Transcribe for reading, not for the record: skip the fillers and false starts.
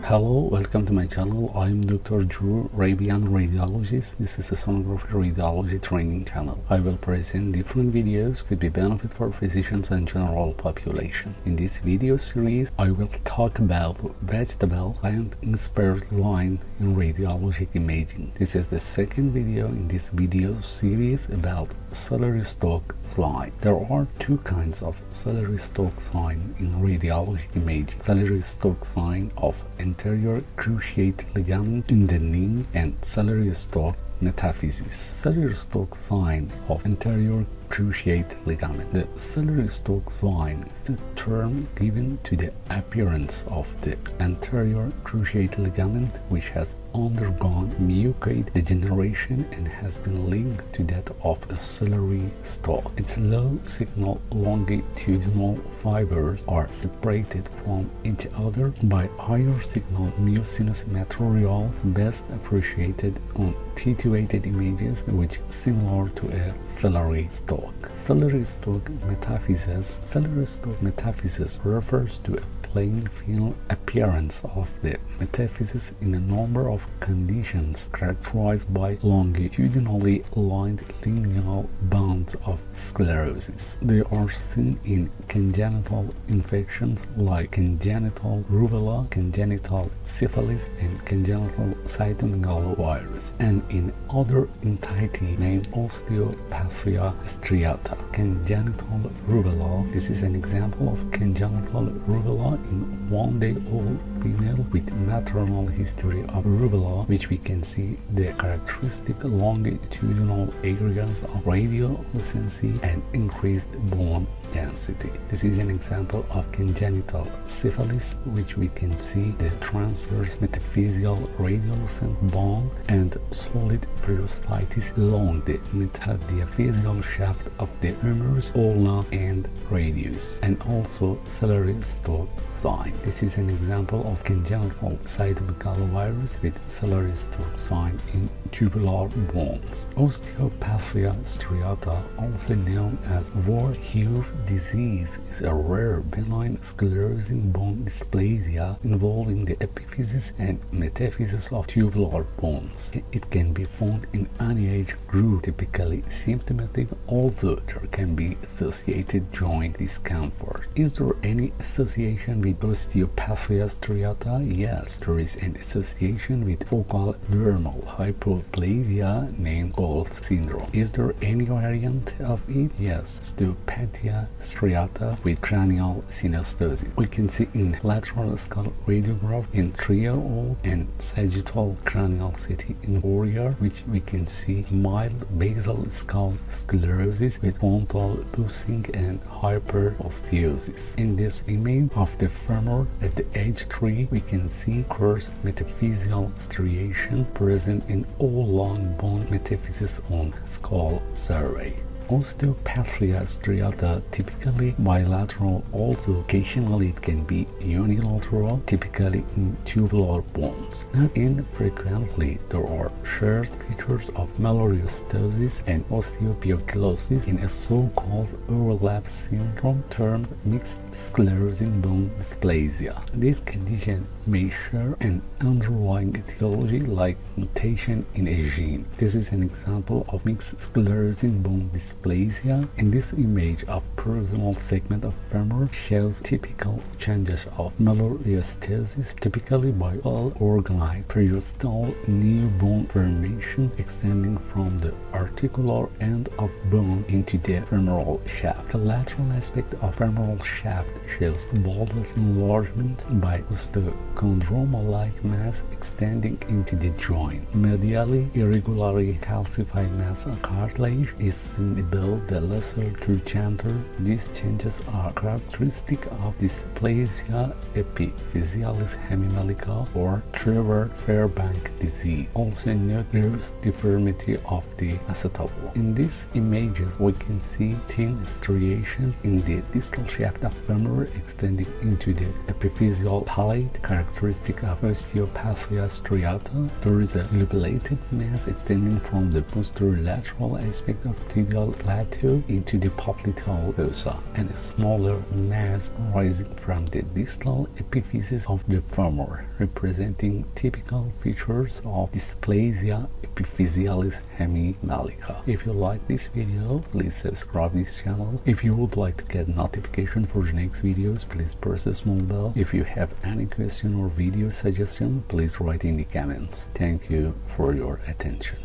Hello, welcome to my channel. I'm Dr. Drew, Arabian radiologist. This is a sonography-radiology training channel. I will present different videos could be benefit for physicians and general population. In this video series, I will talk about vegetable and inspired line in radiologic imaging. This is the second video in this video series about celery stalk sign. There are two kinds of celery stalk sign in radiologic imaging. Celery stalk sign of anterior cruciate ligament in the knee and celery stalk metaphysis. Celery stalk sign of anterior cruciate ligament. The celery stalk sign is the term given to the appearance of the anterior cruciate ligament which has undergone mucoid degeneration and has been linked to that of a celery stalk. Its low signal longitudinal fibers are separated from each other by higher signal mucinous material, best appreciated on titulated images which similar to a celery stalk. Celery stalk metaphysis. Celery stalk metaphysis refers to a plain film appearance of the metaphysis in a number of conditions characterized by longitudinally lined lineal bands of sclerosis. They are seen in congenital infections like congenital rubella, congenital syphilis, and congenital cytomegalovirus, and in other entity named osteopathia striata. Congenital rubella. This is an example of congenital rubella in one-day-old female with maternal history of rubella, which we can see the characteristic longitudinal areas of radiolucency and increased bone density. This is an example of congenital syphilis, which we can see the transverse metaphyseal radiolucent bone and solid pericytitis along the metadiaphyseal shaft of the humerus, ulna, and radius, and also celery stalk sign. This is an example of congenital cytomegalovirus with celery stalk sign in tubular bones. Osteopathia striata, also known as Warheuve disease, is a rare benign sclerosing bone dysplasia involving the epiphysis and metaphysis of tubular bones. It can be found in any age group, typically symptomatic, although there can be associated joint discomfort. Is there any association with osteopathia striata? Yes, there is an association with focal dermal hypoplasia named Gold syndrome. Is there any variant of it? Yes, osteopathia striata with cranial synostosis. We can see in lateral skull radiograph in 3-year-old and sagittal cranial CT in 4-year, which we can see mild basal skull sclerosis with frontal boosting and hyperosteosis. In this image of the femur at the age 3, we can see coarse metaphyseal striation present in all long bone metaphysis on skull survey. Osteopathia striata typically bilateral, although occasionally it can be unilateral, typically in tubular bones. Not infrequently, there are shared features of maloriostosis and osteopiokilosis in a so-called overlap syndrome termed mixed sclerosing bone dysplasia. This condition may share an underlying etiology like mutation in a gene. This is an example of mixed sclerosing bone dysplasia. In this image of proximal segment of femur shows typical changes of maloriostosis, typically by well-organized periostal new bone formation extending from the articular end of bone into the femoral shaft. The lateral aspect of femoral shaft shows bulbous enlargement by osteochondroma-like mass extending into the joint. Medially, irregularly calcified mass of cartilage is seen above the lesser trochanter. These changes are characteristic of dysplasia epiphysealis hemimelica or Trevor-Fairbank disease, also known as deformity of the acetabulum. In these images, we can see thin striation in the distal shaft of femur extending into the epiphyseal palate, characteristic of osteopathia striata. There is a lobulated mass extending from the posterolateral aspect of tibial vertebral plateau into the popliteal fossa, and a smaller mass rising from the distal epiphysis of the femur, representing typical features of dysplasia epiphysealis hemimelica. If you like this video, please subscribe this channel. If you would like to get notification for the next videos, please press the small bell. If you have any question or video suggestion, please write in the comments. Thank you for your attention.